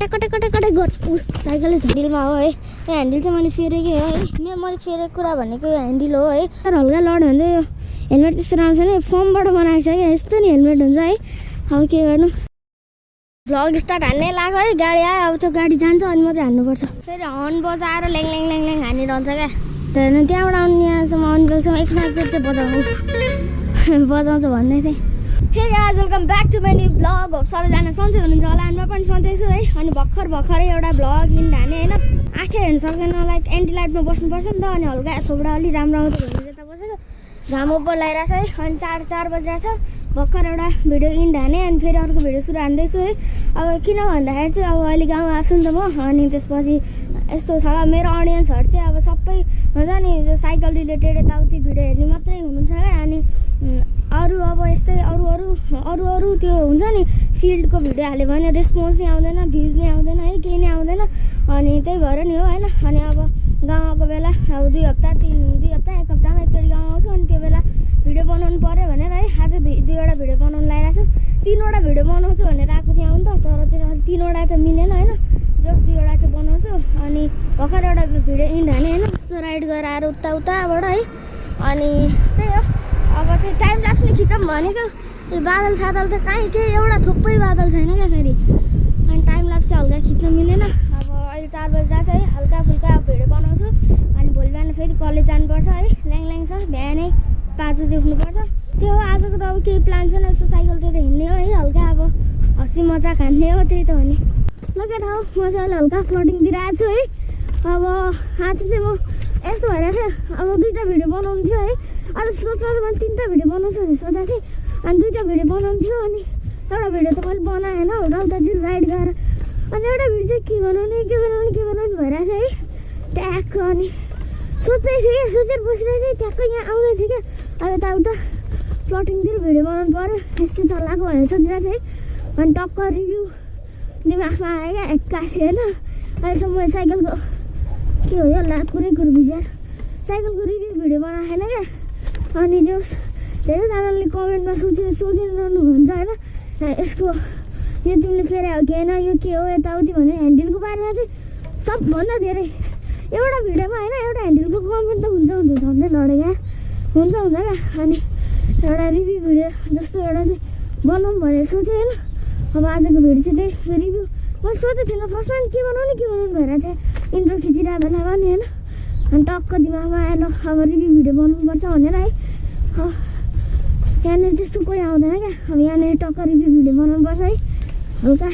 कटै गर्छु साइकलले ह्यान्डलमा हो है। यो ह्यान्डल चाहिँ मैले फेरेकै हो है। मैले फेरेको कुरा भनेको यो ह्यान्डल हो है। तर हल्का लड्यो भने चाहिँ यो हेलमेट त्यस्तो राम्रो छैन, फर्मबाट बनाएको छ क्या, यस्तो नि हेलमेट हुन्छ है। अब के गर्नु, भ्लग स्टार्ट हान्नै लाग्यो है। गाडी आयो, अब त्यो गाडी जान्छ अनि मात्रै हान्नुपर्छ। फेरि हर्न बजाएर ल्याङ ल्याङ ल्याङ ल्याङ हानिरहन्छ क्या। हेर्नु त्यहाँबाट आउने यहाँसम्म आउने बेलसम्म एकसाथ चाहिँ बजाउँछु भन्दै थिएँ। Hey guys, welcome back to my new vlog. सबैजना सन्चै हुनुहुन्छ होला, म पनि सन्चै छु है। अनि भर्खरै एउटा भ्लग इन हाने होइन। आँखै हेर्नु सक्दैन, लाइक एन्टी लाइटमा बस्नुपर्छ नि त। अनि हल्का यस्तोबाट अलि राम्रो आउँछ भने यता बसेको घाम ओभर लगाइरहेको छ है। अनि 4 बजिरहेको छ। भर्खर एउटा भिडियो इन्ड हाने अनि फेरि अर्को भिडियो सुरु हान्दैछु है। अब किन भन्दाखेरि चाहिँ अब अहिले गाउँ आएको नि त म। अनि त्यसपछि यस्तो छ, मेरो अडियन्सहरू चाहिँ अब सबै हुन्छ नि जो साइकल रिलेटेड यताउति भिडियो हेर्ने मात्रै हुनुहुन्छ क्या। अनि अरू अब यस्तै अरू त्यो हुन्छ नि फिल्डको भिडियो हाल्यो भने रेस्पोन्स नै आउँदैन, भ्युज नै आउँदैन है, केही नै आउँदैन। अनि त्यही भएर नि हो होइन। अनि अब गाउँ आएको बेला अब 2 हप्ता 1 हप्तामा एकचोटि गाउँ आउँछु। अनि त्यो बेला भिडियो बनाउनु पऱ्यो भनेर है आज 2वटा भिडियो बनाउनु लगाइरहेको छु। 3वटा भिडियो बनाउँछु भनेर आएको थिएँ आउनु त, तर त्यो 3वटा त मिलेन होइन। जस्ट 2वटा चाहिँ बनाउँछु। अनि भर्खर एउटा भिडियो इन्ड हाने होइन, यस्तो राइड गरेर आएर उताबाट है। अनि त्यही हो, अब चाहिँ टाइम ल्याप्स नै खिचौँ भनेको। यो बादल सादल त कहीँ केही एउटा थुप्रै बादल छैन क्या फेरि। अनि टाइम ल्याप्स चाहिँ हल्का खिच्न मिलेन। अब अहिले 4 बजिरहेको छ है। हल्का फुल्का अब भिडियो बनाउँछु। अनि भोलि बिहान फेरि कलेज जानुपर्छ है। ल्याङ छ, बिहानै 5 बजी उठ्नुपर्छ। त्यो हो आजको त अब केही प्लान छैन, यस्तो साइकलतिर हिँड्ने हो है। हल्का अब हँसी मजाक हान्ने हो, त्यही त हो नि। लगे ठाउँ म चाहिँ अहिले हल्का प्लटिङतिर आएको छु है। अब आज चाहिँ म यस्तो भइरहेको थियो, अब 2टा भिडियो बनाउनु थियो है। अरू सोच्दा त मैले 3टा भिडियो बनाउँछु भने सोचेको थिएँ। अनि 2टा भिडियो बनाउनु थियो। अनि एउटा भिडियो त मैले बनाएँ होइन, उतातिर राइड गएर। अनि एउटा भिडियो चाहिँ के बनाउने भइरहेको छ है ट्याक्क। अनि सोच्दै थिएँ क्या, सोचेर बसिरहेको थिएँ, ट्याक्क यहाँ आउँदै थियो क्या। अब यताउता प्लटिङतिर भिडियो बनाउनु पऱ्यो, यस्तो चलाएको भनेर सोचिरहेको थिएँ है। अनि टक्क रिभ्यू दिमागमा आयो क्या 81 होइन। अहिलेसम्म मैले साइकलको के हो यो कुरै कुरो विचार साइकलको रिभ्यू भिडियो बनाएको छैन क्या। अनि जस धेरैजनाले कमेन्टमा सोचिरहनुहुन्छ होइन, यसको यो तिमीले फेरि हो कि होइन, यो के हो यताउति भनेर। ह्यान्डलको बारेमा चाहिँ सबभन्दा धेरै एउटा भिडियोमा होइन एउटा ह्यान्डलको कमेन्ट त हुन्छ झन्डै लड्यो क्या, हुन्छ क्या। अनि एउटा रिभ्यू भिडियो जस्तो एउटा चाहिँ बनाऊँ भनेर सोचेँ होइन। अब आजको भिडियो चाहिँ त्यही रिभ्यू मैले सोचेको थिइनँ फर्स्टमा के बनाउने भइरहेको थियो। इन्ट्रो खिचिरहेको बेला पनि होइन। अनि टक्क दिमागमा आयो ल अब रिभ्यू भिडियो बनाउनुपर्छ भनेर है। यहाँनिर त्यस्तो कोही आउँदैन क्या। अब यहाँनिर टक्क रिभ्यू भिडियो बनाउनुपर्छ है। हल्का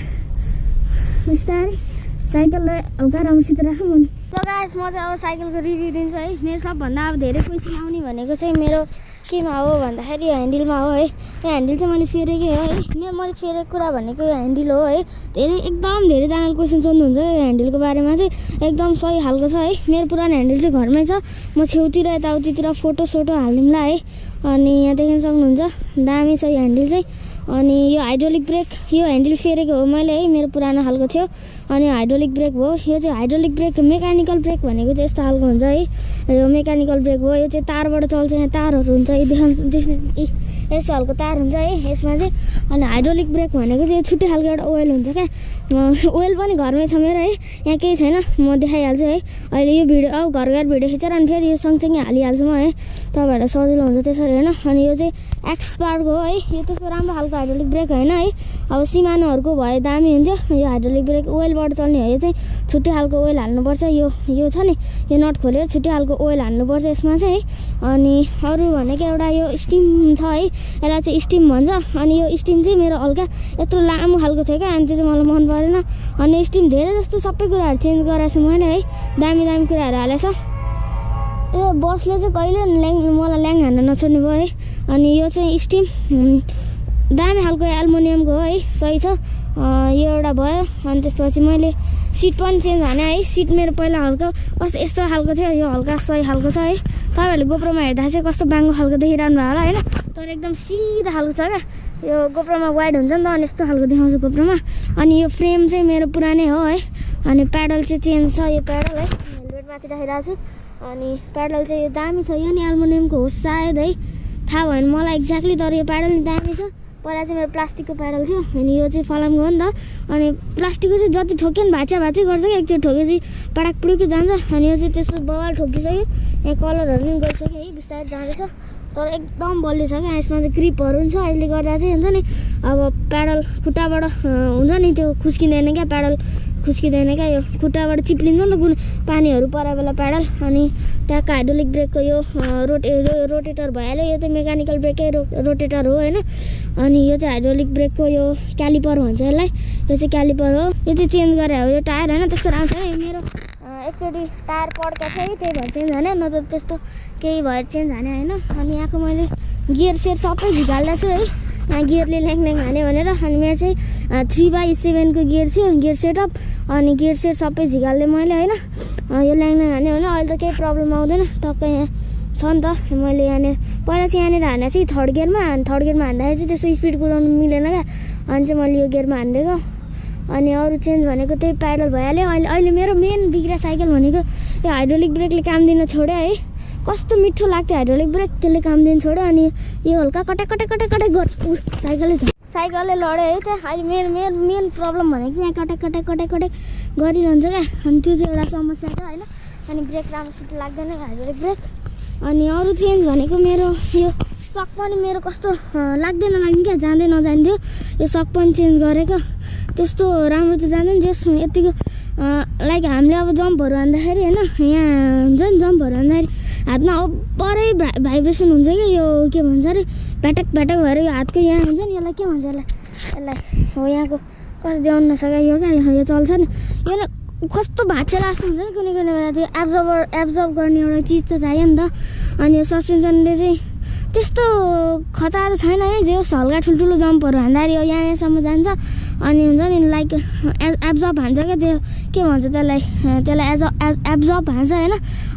बिस्तारै साइकललाई हल्का राम्रोसित राखौँ भने। ल गाइस, म चाहिँ अब साइकलको रिभ्यू दिन्छु है। मेरो सबभन्दा अब धेरै क्वेसन आउने भनेको चाहिँ मेरो केमा हो भन्दाखेरि यो ह्यान्डलमा हो है। यो ह्यान्डल चाहिँ मैले फेरेकै हो है। मैले फेरेको कुरा भनेको यो ह्यान्डल हो है। एकदम धेरैजनाले क्वेसन सोध्नुहुन्छ यो ह्यान्डलको बारेमा चाहिँ, एकदम सही खालको छ है। मेरो पुरानो ह्यान्डल चाहिँ घरमै छ, म छेउतिर यताउतितिर फोटो हालिदिउँला है। अनि यहाँ देख्न सक्नुहुन्छ दामी छ यो ह्यान्डल चाहिँ। अनि यो हाइड्रोलिक ब्रेक, यो ह्यान्डल फेरेको हो मैले है, मेरो पुरानो खालको थियो। अनि हाइड्रोलिक ब्रेक हो यो चाहिँ। हाइड्रोलिक ब्रेक मेकानिकल ब्रेक भनेको चाहिँ यस्तो खालको हुन्छ है। यो मेकानिकल ब्रेक हो, यो चाहिँ तारबाट चल्छ। यहाँ तारहरू हुन्छ, यस्तो खालको तार हुन्छ है यसमा चाहिँ। अनि हाइड्रोलिक ब्रेक भनेको चाहिँ छुट्टै खालको एउटा ओइल हुन्छ क्या। ओइल पनि घरमै छ मेरो है, यहाँ केही छैन, म देखाइहाल्छु है। अहिले यो भिडियो अब घर गएर भिडियो खिचेर अनि फेरि यो सँगसँगै हालिहाल्छु म है, तपाईँहरूलाई सजिलो हुन्छ त्यसरी होइन। अनि यो चाहिँ एक्सपार्टको हो है। यो त्यस्तो राम्रो खालको हाइड्रोलिक ब्रेक होइन है। अब सिमानोहरूको भए दामी हुन्थ्यो। यो हाइड्रोलिक ब्रेक ओइलबाट चल्ने हो, यो चाहिँ छुट्टै खालको ओइल हाल्नुपर्छ। यो छ नि, यो नट खोलेर छुट्टै खालको ओइल हाल्नुपर्छ यसमा चाहिँ है। अनि अरू भनेको एउटा यो स्टिम छ है, यसलाई चाहिँ स्टिम भन्छ। अनि यो स्टिम चाहिँ मेरो हल्का यत्रो लामो खालको थियो क्या, अनि त्यो चाहिँ मलाई मन परेन। अनि स्टिम धेरै जस्तो सबै कुराहरू चेन्ज गराएको छु मैले है, दामी कुराहरू हालेछ। यो बसले चाहिँ कहिले मलाई ल्याङ हान्न नछोड्ने भयो है। अनि यो चाहिँ स्टिम दामी खालको एल्युमिनियमको हो है, सही छ। यो एउटा भयो। अनि त्यसपछि मैले सिट पनि चेन्ज हाने है। सिट मेरो पहिला हल्का कस्तो यस्तो खालको थियो, यो हल्का सही खालको छ है। तपाईँहरूले गोप्रोमा हेर्दा चाहिँ कस्तो बाङ्गो खालको देखिरहनु भयो होला होइन, तर एकदम सिधा खालको छ क्या। यो गोप्रोमा वाइड हुन्छ नि त, अनि यस्तो खालको देखाउँछ गोप्रोमा। अनि यो फ्रेम चाहिँ मेरो पुरानै हो है। अनि प्याडल चाहिँ चेन्ज छ, यो प्याडल है हेलमेट माथि राखिरहेको छु। अनि प्याडल चाहिँ यो दामी छ, यो नि एल्युमिनियमको हो सायद है, थाहा भएन मलाई एक्ज्याक्टली, तर यो प्याडल नि दामी छ। पहिला चाहिँ मेरो प्लास्टिकको प्याडल थियो अनि यो चाहिँ फलामको हो नि त अनि प्लास्टिकको चाहिँ जति ठोक्यो नि भाँचा गर्छ कि एकचोटि ठोकेपछि पडाक पुडुकै जान्छ अनि यो चाहिँ त्यस्तो बवाल ठोकिसक्यो यहाँ कलरहरू पनि गइसक्यो है बिस्तारै जाँदैछ तर एकदम बलियो छ क्या यसमा चाहिँ ग्रिपहरू पनि छ अहिले गर्दा चाहिँ हुन्छ नि अब प्याडल खुट्टाबाट हुन्छ नि त्यो खुस्किँदैन क्या प्याडल खुस्किँदैन क्या यो खुट्टाबाट चिप्लिन्छ नि त कुन पानीहरू परे बेला प्याडल अनि ट्याक्क हाइड्रोलिक ब्रेकको यो रोटेटर भइहाल्यो यो चाहिँ मेकानिकल ब्रेकै रोटेटर हो होइन अनि यो चाहिँ हाइड्रोलिक ब्रेकको यो क्यालिपर भन्छ यसलाई यो चाहिँ क्यालिपर हो यो चाहिँ चेन्ज गरे हो यो टायर होइन त्यस्तो राम्रो छ मेरो एकचोटि टायर पड्का थियो है त्यही भएर चेन्ज हाने नत्र त्यस्तो केही भएर चेन्ज हाने होइन अनि यहाँको मैले गियर सेयर सबै झिकाल्दा छु है यहाँ गियरले ल्याङ हाने भनेर अनि मेरो चाहिँ 3/7 को गियर थियो गियर सेटअप अनि गियर सेट सबै झिकाल्दै मैले होइन यो ल्याङ हाने भने अहिले त केही प्रब्लम आउँदैन टक्कै यहाँ छ नि त मैले यहाँनिर पहिला चाहिँ यहाँनिर हाने चाहिँ थर्ड गियरमा हान्दाखेरि चाहिँ त्यस्तो स्पिड कुदाउनु मिलेन क्या अनि चाहिँ मैले यो गियरमा हानिदिएको अनि अरू चेन्ज भनेको त्यही प्याडल भइहाल्यो अहिले मेरो मेन बिग्रा साइकल भनेको यो हाइड्रोलिक ब्रेकले काम दिन छोड्यो है कस्तो मिठो लाग्थ्यो हाइड्रोलिक ब्रेक त्यसले काम दिन छोड्यो अनि यो हल्का कटाक गर्छ साइकलले लड्यो है त्यहाँ अहिले मेन प्रब्लम भनेको चाहिँ यहाँ कटाक गरिरहन्छ क्या अनि त्यो चाहिँ एउटा समस्या छ होइन अनि ब्रेक राम्रोसित लाग्दैन हाइड्रोलिक ब्रेक अनि अरू चेन्ज भनेको मेरो यो सक पनि मेरो कस्तो लाग्दैन क्या जाँदै नजान्थ्यो यो सक पनि चेन्ज गरेको त्यस्तो राम्रो त जाँदैन जस यतिको लाइक हामीले अब जम्पहरू हान्दाखेरि होइन यहाँ हुन्छ नि जम्पहरू हान्दाखेरि हातमा अब्बरै भाइब्रेसन हुन्छ कि यो के भन्छ अरे प्याटक भएर यो हातको यहाँ हुन्छ नि यसलाई के भन्छ यसलाई हो यहाँको कसरी देखाउन नसक्यो यो क्या यो चल्छ नि यो न कस्तो भाँच्चा जस्तो हुन्छ नि कुनै बेला त्यो एब्जर्ब गर्ने एउटा चिज त चाहियो नि त अनि यो सस्पेन्सनले चाहिँ त्यस्तो खतरा त छैन है जे होस् हल्का ठुल्ठुलो जम्पहरू हान्दाखेरि यो यहाँसम्म जान्छ अनि हुन्छ नि लाइक एब्जर्ब हान्छ क्या त्यो के भन्छ त्यसलाई एब्जर्ब हान्छ होइन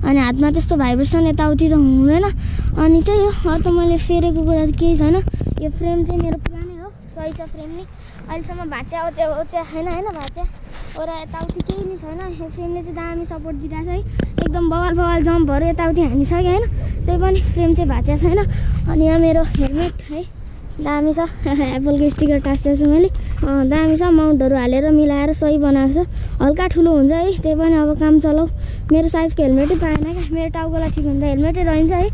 अनि हातमा त्यस्तो भाइब्रेसन यताउति त हुँदैन अनि त्यही हो अरू त मैले फेरेको कुरा चाहिँ केही छैन यो फ्रेम चाहिँ मेरो पुरानै हो सही छ फ्रेम नि अहिलेसम्म भाँच्चा ओच्या होइन भाँच्चा ओरा यताउति केही नि छैन यो फ्रेमले चाहिँ दामी सपोर्ट दिइरहेको छ है एकदम बवाल जम्पहरू यताउति हानिसक्यो होइन त्यही पनि फ्रेम चाहिँ भाँच्चा छैन अनि यहाँ मेरो हेलमेट है दामी छ एप्पलको स्टिकर टाँस्दै छु मैले दामी छ माउन्टहरू हालेर मिलाएर सही बनाएको छ हल्का ठुलो हुन्छ है त्यही पनि अब काम चलाऊ मेरो साइजको हेलमेटै पाएन क्या मेरो टाउकोलाई ठिक हुन्छ हेलमेटै रहन्छ है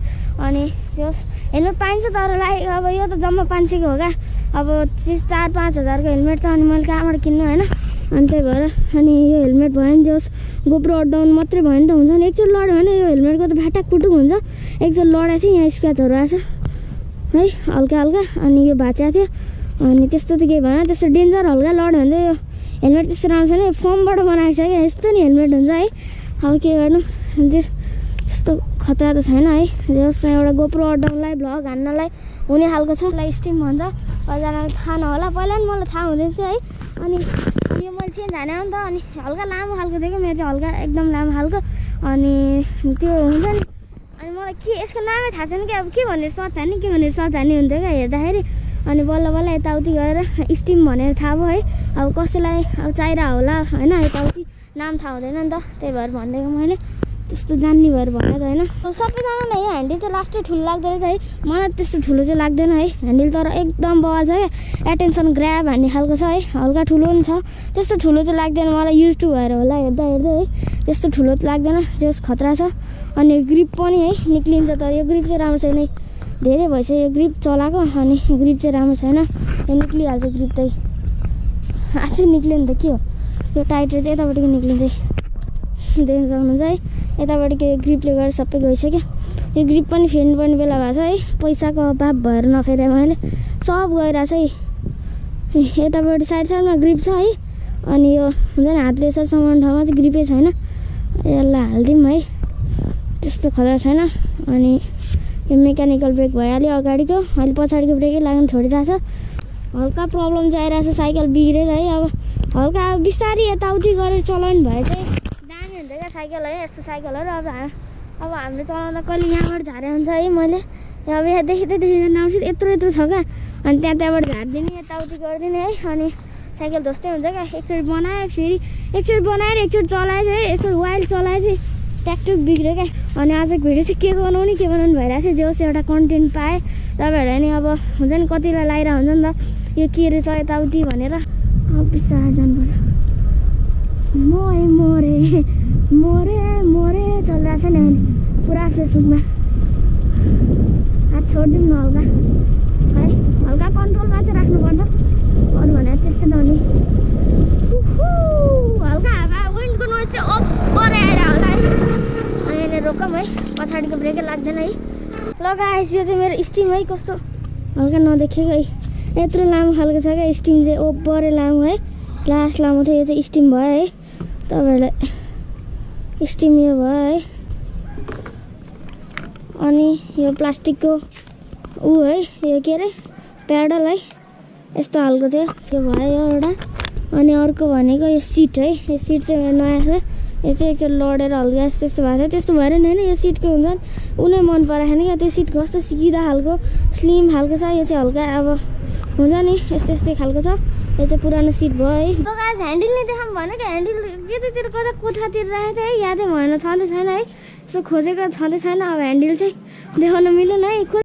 अनि त्यो हेलमेट पाइन्छ तर लाइक अब यो त जम्मा 500 को हो क्या अब 4-5 हजारको हेलमेट छ अनि मैले कहाँबाट किन्नु होइन अनि त्यही भएर अनि यो हेलमेट भयो भने जोस् गोप्रो अडाउन मात्रै भयो भने त हुन्छ नि एकचोटि लड्यो भने यो हेलमेटको त भाटाक पुटुक हुन्छ एकचोटि लडाएको चाहिँ यहाँ स्क्र्याचहरू आएको छ है हल्का अनि यो भाँच्चा थियो अनि त्यस्तो त केही भएन त्यस्तो डेन्जर हल्का लड्यो भने चाहिँ यो हेलमेट त्यस्तो राम्रो छैन फोमबाट बनाएको छ क्या यस्तो नि हेलमेट हुन्छ है अब के गर्नु त्यस्तो खतरा त छैन है जस्तो एउटा गोप्रो अडाउनलाई भ्लग हान्नलाई हुने खालको छ यसलाई स्टिम भन्छ कतिजनालाई थाहा नहोला पहिला नि मलाई थाहा हुँदैन थियो है अनि यो मैले चेन्ज हाने हो नि त अनि हल्का लामो खालको थियो क्या मेरो चाहिँ हल्का एकदम लामो खालको अनि त्यो हुन्छ नि अनि मलाई के यसको नामै थाहा छैन कि अब के भनेर सर्च हान्ने हुन्थ्यो क्या हेर्दाखेरि अनि बल्ल यताउति गरेर स्टिम भनेर थाहा भयो है अब कसैलाई अब चाहिरहेको होला होइन यताउति नाम थाहा हुँदैन नि त त्यही भएर भनिदिएको मैले त्यस्तो जान्ने भएर भनेको होइन सबैजनालाई यो ह्यान्डल चाहिँ लास्टै ठुलो लाग्दो रहेछ है मलाई त्यस्तो ठुलो चाहिँ लाग्दैन है ह्यान्डल तर एकदम बवाल छ क्या एटेन्सन ग्राब हान्ने खालको छ है हल्का ठुलो पनि छ त्यस्तो ठुलो चाहिँ लाग्दैन मलाई युज टु भएर होला हेर्दा है त्यस्तो ठुलो त लाग्दैन जस खतरा छ अनि ग्रिप पनि है निक्लिन्छ तर यो ग्रिप चाहिँ राम्रो छैन है धेरै भइसक्यो यो ग्रिप चलाएको अनि ग्रिप चाहिँ राम्रो छैन यो निक्लिहाल्छ ग्रिप चाहिँ आजै निक्ल्यो नि त के हो यो टाइटर चाहिँ यतापट्टिको निक्लिन्छ है देख्न सक्नुहुन्छ है यतापट्टिको यो ग्रिपले गर्दा सबै गइसक्यो यो ग्रिप पनि फेर्नुपर्ने बेला भएको छ है पैसाको अभाव भएर नफेरे मैले सब गइरहेछ है यतापट्टि साइडमा ग्रिप छ है अनि यो हुन्छ नि हातले यसरी समाउने ठाउँमा चाहिँ ग्रिपै छैन यसलाई हालिदिउँ है त्यस्तो खतरा छैन अनि यो मेकानिकल ब्रेक भइहाल्यो अगाडिको अहिले पछाडिको ब्रेकै लाग्न छोडिरहेछ हल्का प्रब्लम चाहिँ आइरहेछ साइकल बिग्रेर है अब हल्का अब बिस्तारै यताउति गरेर चलाउनु भए चाहिँ दामी हुन्छ क्या साइकल है यस्तो साइकलहरू अब हामीले चलाउँदा कहिले यहाँबाट झारे हुन्छ है मैले अब यहाँ देखिँदैन आउँछ यत्रो छ क्या अनि त्यहाँबाट झारिदिने यताउति गरिदिने है अनि साइकल जस्तै हुन्छ क्या एकचोटि बनायो फेरि एकचोटि बनाएर एकचोटि चलाएछ है यस्तो वाइल्ड चलाएपछि ट्याकटुक बिग्रियो क्या। अनि आजको भिडियो चाहिँ के बनाउने भइरहेको छ। जे होस् एउटा कन्टेन्ट पाएँ। तपाईँहरूलाई नि अब हुन्छ नि कतिलाई लागिरहेको हुन्छ नि त यो के रहेछ यताउति भनेर। अब बिस्तारै जानुपर्छ। मरे चलिरहेको छ नि अहिले पुरा फेसबुकमा। हात छोडिदिउँ न हल्का है, हल्का कन्ट्रोलमा चाहिँ राख्नुपर्छ। अरू भने त्यस्तै त हो नि। हल्का हावा विन्डको नोइज चाहिँ ओभर आएर होला है। अनि यहाँनिर रोकौँ है, पछाडिको ब्रेकै लाग्दैन है। ल गाइस यो चाहिँ मेरो स्टिम है, कस्तो हल्का नदेखेको है। यत्रो लामो खालको छ क्या स्टिम चाहिँ, ओभरै लामो है। लास्ट लामो थियो, यो चाहिँ स्टिम भयो है। तपाईँहरूलाई स्टिम यो भयो है। अनि यो प्लास्टिकको है, यो के अरे प्याडल है, यस्तो खालको थियो, त्यो भयो एउटा। अनि अर्को भनेको यो सिट है, यो सिट चाहिँ मेरो नयाँ छ। यो चाहिँ एकचोटि लडेर हल्का त्यस्तो भएको थियो, त्यस्तो भएर नि होइन। यो सिटको हुन्छ नि उनी मन पराएन क्या, त्यो सिटको कस्तो सिकिँदा खालको स्लिम खालको छ। यो चाहिँ हल्का अब हुन्छ नि यस्तै खालको छ। यो चाहिँ पुरानो सिट भयो है। ल गाइस ह्यान्डल नै देखाऊँ भने क्या, ह्यान्डल यतातिर कता कोठातिर राखेको थियो है, यादै भएन, छँदै छैन है। यसो खोजेको छँदै छैन। अब ह्यान्डल चाहिँ देखाउन मिलेन है।